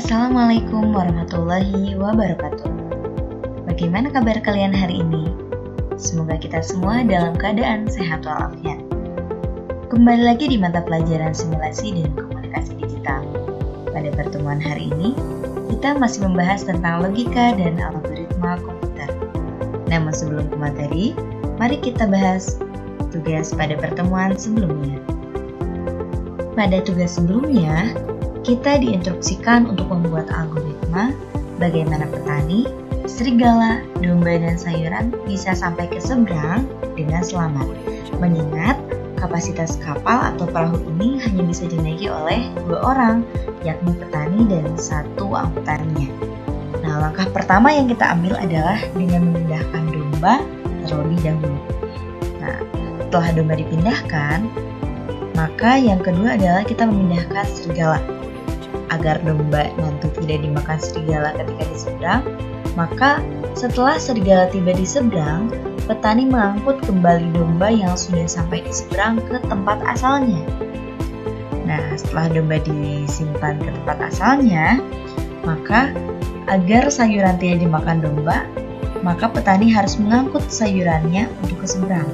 Assalamualaikum warahmatullahi wabarakatuh. Bagaimana kabar kalian hari ini? Semoga kita semua dalam keadaan sehat walafiat. Kembali lagi di mata pelajaran simulasi dan komunikasi digital. Pada pertemuan hari ini, kita masih membahas tentang logika dan algoritma komputer. Namun sebelum ke materi, mari kita bahas tugas pada pertemuan sebelumnya. Pada tugas sebelumnya, kita diinstruksikan untuk membuat algoritma bagaimana petani, serigala, domba, dan sayuran bisa sampai ke seberang dengan selamat. Mengingat kapasitas kapal atau perahu ini hanya bisa dinaiki oleh 2 orang, yakni petani dan 1 angkutannya. Nah, langkah pertama yang kita ambil adalah dengan memindahkan domba terlebih dahulu. Nah, setelah domba dipindahkan, maka yang kedua adalah kita memindahkan serigala. Agar domba nanti tidak dimakan serigala ketika di seberang, maka setelah serigala tiba di seberang, petani mengangkut kembali domba yang sudah sampai di seberang ke tempat asalnya. Nah, setelah domba disimpan ke tempat asalnya, maka agar sayuran tidak dimakan domba, maka petani harus mengangkut sayurannya untuk ke seberang.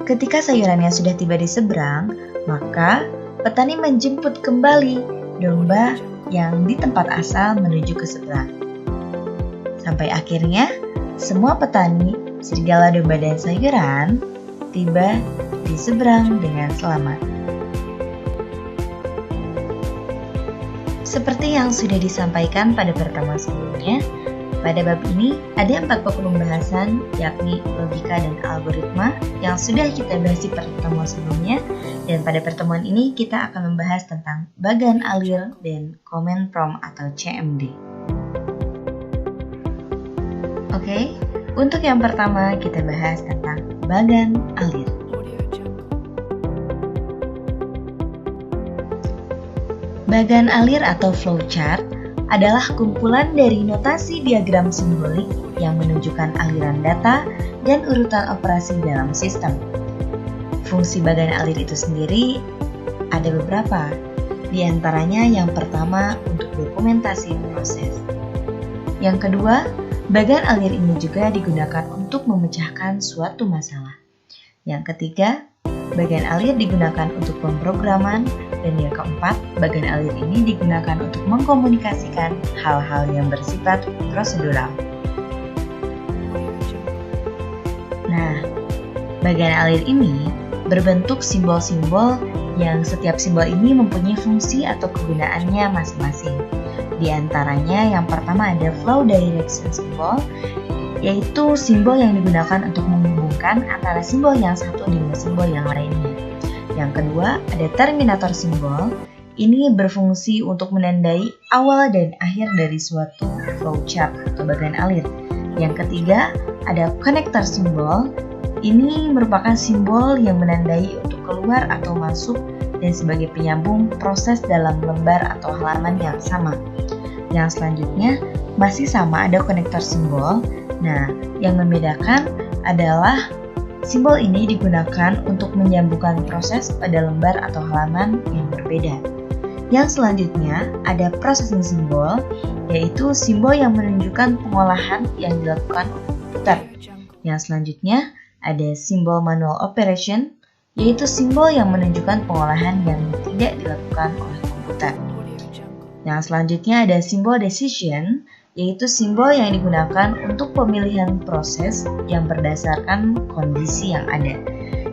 Ketika sayurannya sudah tiba di seberang, maka petani menjemput kembali domba yang di tempat asal menuju ke seberang. Sampai akhirnya, semua petani, serigala, domba, dan sayuran tiba di seberang dengan selamat. Seperti yang sudah disampaikan pada pertemuan sebelumnya, pada bab ini ada 4 pokok pembahasan, yakni logika dan algoritma yang sudah kita bahas di pertemuan sebelumnya, dan pada pertemuan ini kita akan membahas tentang bagan alir dan command prompt atau CMD. Oke, untuk yang pertama kita bahas tentang bagan alir. Bagan alir atau flowchart adalah kumpulan dari notasi diagram simbolik yang menunjukkan aliran data dan urutan operasi dalam sistem. Fungsi bagan alir itu sendiri ada beberapa, di antaranya yang pertama untuk dokumentasi proses. Yang kedua, bagan alir ini juga digunakan untuk memecahkan suatu masalah. Yang ketiga, bagan alir digunakan untuk pemrograman. Dan yang keempat, bagan alir ini digunakan untuk mengkomunikasikan hal-hal yang bersifat prosedural. Nah, bagan alir ini berbentuk simbol-simbol yang setiap simbol ini mempunyai fungsi atau kegunaannya masing-masing. Di antaranya yang pertama ada flow direction symbol, yaitu simbol yang digunakan untuk menghubungkan antara simbol yang satu dengan simbol yang lainnya. Yang kedua, ada terminator simbol. Ini berfungsi untuk menandai awal dan akhir dari suatu flowchart atau bagan alir. Yang ketiga, ada connector simbol. Ini merupakan simbol yang menandai untuk keluar atau masuk dan sebagai penyambung proses dalam lembar atau halaman yang sama. Yang selanjutnya, masih sama ada connector simbol. Nah, yang membedakan adalah simbol ini digunakan untuk menyambungkan proses pada lembar atau halaman yang berbeda. Yang selanjutnya ada processing simbol, yaitu simbol yang menunjukkan pengolahan yang dilakukan oleh komputer. Yang selanjutnya ada simbol manual operation, yaitu simbol yang menunjukkan pengolahan yang tidak dilakukan oleh komputer. Yang selanjutnya ada simbol decision, yaitu simbol yang digunakan untuk pemilihan proses yang berdasarkan kondisi yang ada.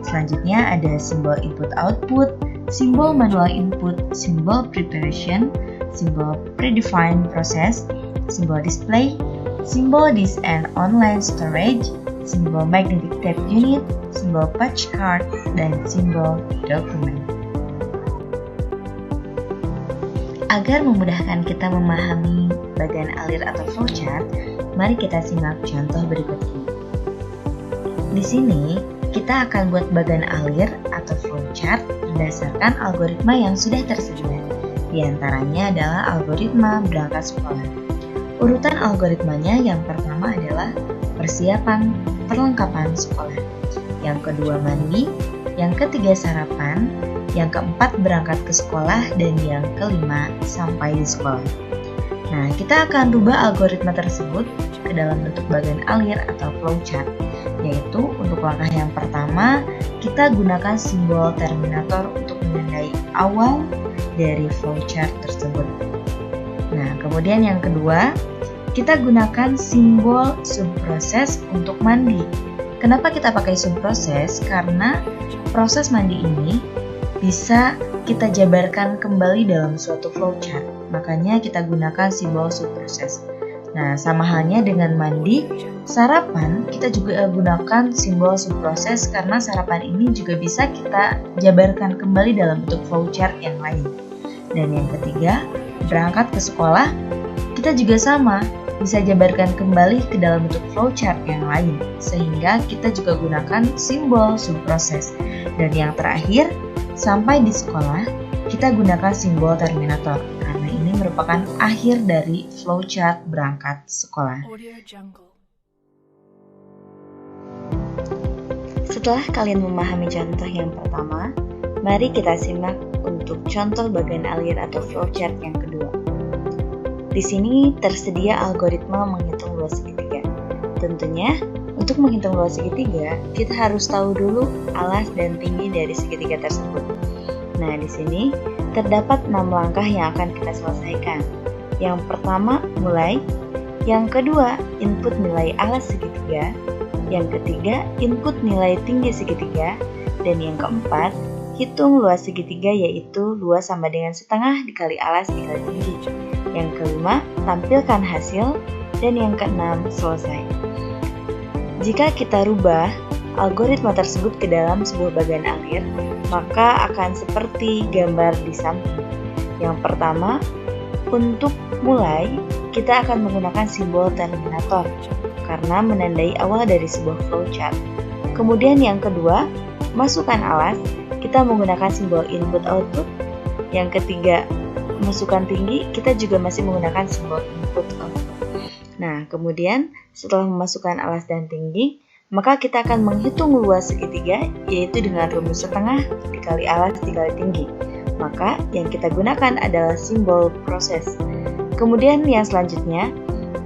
Selanjutnya ada simbol input-output, simbol manual input, simbol preparation, simbol predefined process, simbol display, simbol disk and online storage, simbol magnetic tape unit, simbol patch card, dan simbol document. Agar memudahkan kita memahami bagan alir atau flowchart, mari kita simak contoh berikut ini. Di sini, kita akan buat bagan alir atau flowchart berdasarkan algoritma yang sudah tersedia. Di antaranya adalah algoritma berangkat sekolah. Urutan algoritmanya yang pertama adalah persiapan perlengkapan sekolah. Yang kedua mandi, yang ketiga sarapan, yang keempat berangkat ke sekolah, dan yang kelima sampai di sekolah. Nah, kita akan rubah algoritma tersebut ke dalam bentuk bagan alir atau flowchart, yaitu untuk langkah yang pertama, kita gunakan simbol terminator untuk menandai awal dari flowchart tersebut. Nah, kemudian yang kedua, kita gunakan simbol subproses untuk mandi. Kenapa kita pakai subproses? Karena proses mandi ini bisa kita jabarkan kembali dalam suatu flowchart. Makanya kita gunakan simbol subproses. Nah, sama halnya dengan mandi, sarapan kita juga gunakan simbol subproses karena sarapan ini juga bisa kita jabarkan kembali dalam bentuk flowchart yang lain. Dan yang ketiga, berangkat ke sekolah, kita juga sama, bisa jabarkan kembali ke dalam bentuk flowchart yang lain, sehingga kita juga gunakan simbol subproses. Dan yang terakhir, sampai di sekolah, kita gunakan simbol terminator, karena ini merupakan akhir dari flowchart berangkat sekolah. Setelah kalian memahami contoh yang pertama, mari kita simak untuk contoh bagan alir atau flowchart yang kedua. Di sini tersedia algoritma menghitung luas segitiga. Tentunya, untuk menghitung luas segitiga, kita harus tahu dulu alas dan tinggi dari segitiga tersebut. Nah, di sini terdapat 6 langkah yang akan kita selesaikan. Yang pertama, mulai. Yang kedua, input nilai alas segitiga. Yang ketiga, input nilai tinggi segitiga. Dan yang keempat, hitung luas segitiga, yaitu luas sama dengan setengah dikali alas dikali tinggi. Yang kelima, tampilkan hasil. Dan yang keenam, selesai. Jika kita rubah algoritma tersebut ke dalam sebuah bagan alir, maka akan seperti gambar di samping. Yang pertama, untuk mulai, kita akan menggunakan simbol terminator karena menandai awal dari sebuah flowchart. Kemudian yang kedua, masukkan alas, kita menggunakan simbol input-output. Yang ketiga, masukkan tinggi, kita juga masih menggunakan simbol input-output. Nah, kemudian setelah memasukkan alas dan tinggi, maka kita akan menghitung luas segitiga, yaitu dengan rumus setengah dikali alas dikali tinggi. Maka yang kita gunakan adalah simbol proses. Kemudian yang selanjutnya,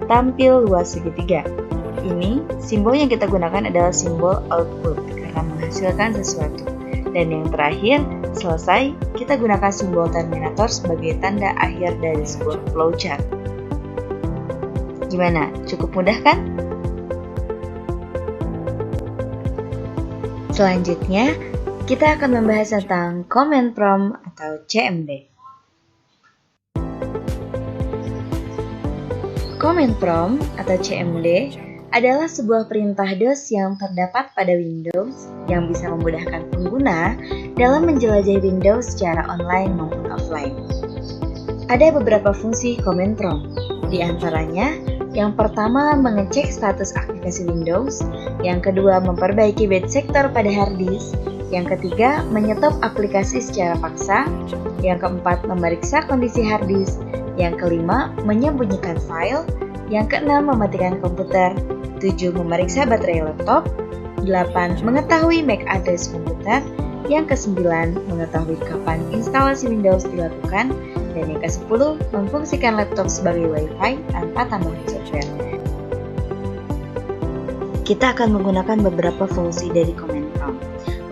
tampil luas segitiga. Ini simbol yang kita gunakan adalah simbol output karena menghasilkan sesuatu. Dan yang terakhir, selesai, kita gunakan simbol terminator sebagai tanda akhir dari sebuah flowchart. Gimana? Cukup mudah kan? Selanjutnya, kita akan membahas tentang Command Prompt atau CMD. Command Prompt atau CMD adalah sebuah perintah DOS yang terdapat pada Windows yang bisa memudahkan pengguna dalam menjelajahi Windows secara online maupun offline. Ada beberapa fungsi Command Prompt, di antaranya yang pertama, mengecek status aplikasi Windows. Yang kedua, memperbaiki bad sector pada hard disk. Yang ketiga, menyetop aplikasi secara paksa. Yang keempat, memeriksa kondisi hard disk. Yang kelima, menyembunyikan file. Yang keenam, mematikan komputer. 7. Memeriksa baterai laptop. 8. Mengetahui MAC address komputer. Yang ke-9, mengetahui kapan instalasi Windows dilakukan. Dan yang ke-10, memfungsikan laptop sebagai Wi-Fi tanpa tambahan software. Kita akan menggunakan beberapa fungsi dari Command Prompt.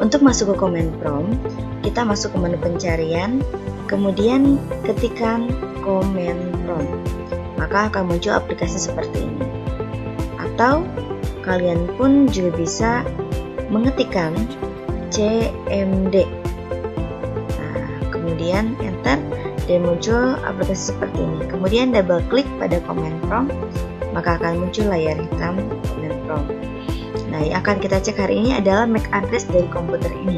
Untuk masuk ke Command Prompt, kita masuk ke menu pencarian, kemudian ketikkan Command Prompt. Maka akan muncul aplikasi seperti ini. Atau kalian pun juga bisa mengetikkan CMD. Nah, kemudian enter. Dan muncul aplikasi seperti ini. Kemudian double klik pada Command Prompt, maka akan muncul layar hitam Command Prompt. Nah, yang akan kita cek hari ini adalah MAC address dari komputer ini.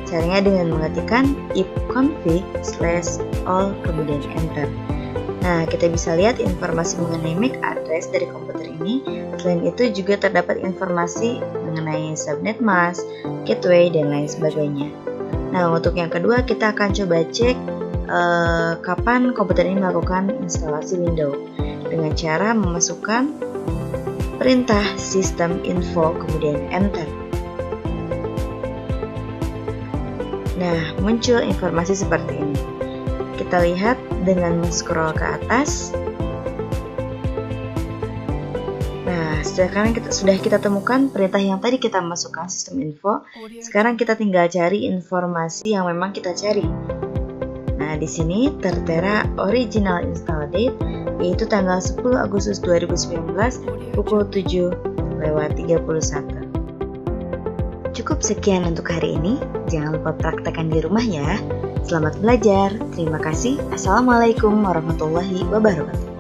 Caranya dengan mengetikkan ifconfig/all kemudian enter. Nah, kita bisa lihat informasi mengenai MAC address dari komputer ini. Selain itu juga terdapat informasi mengenai subnet mask, gateway, dan lain sebagainya. Nah, untuk yang kedua kita akan coba cek kapan komputer ini melakukan instalasi Windows dengan cara memasukkan perintah system info kemudian enter. Nah, muncul informasi seperti ini. Kita lihat dengan scroll ke atas. Nah, sekarang sudah kita temukan perintah yang tadi kita masukkan sistem info. Sekarang kita tinggal cari informasi yang memang kita cari. Nah, di sini tertera original install date, yaitu tanggal 10 Agustus 2019 pukul 7:31. Cukup sekian untuk hari ini. Jangan lupa praktekkan di rumah ya. Selamat belajar. Terima kasih. Assalamualaikum warahmatullahi wabarakatuh.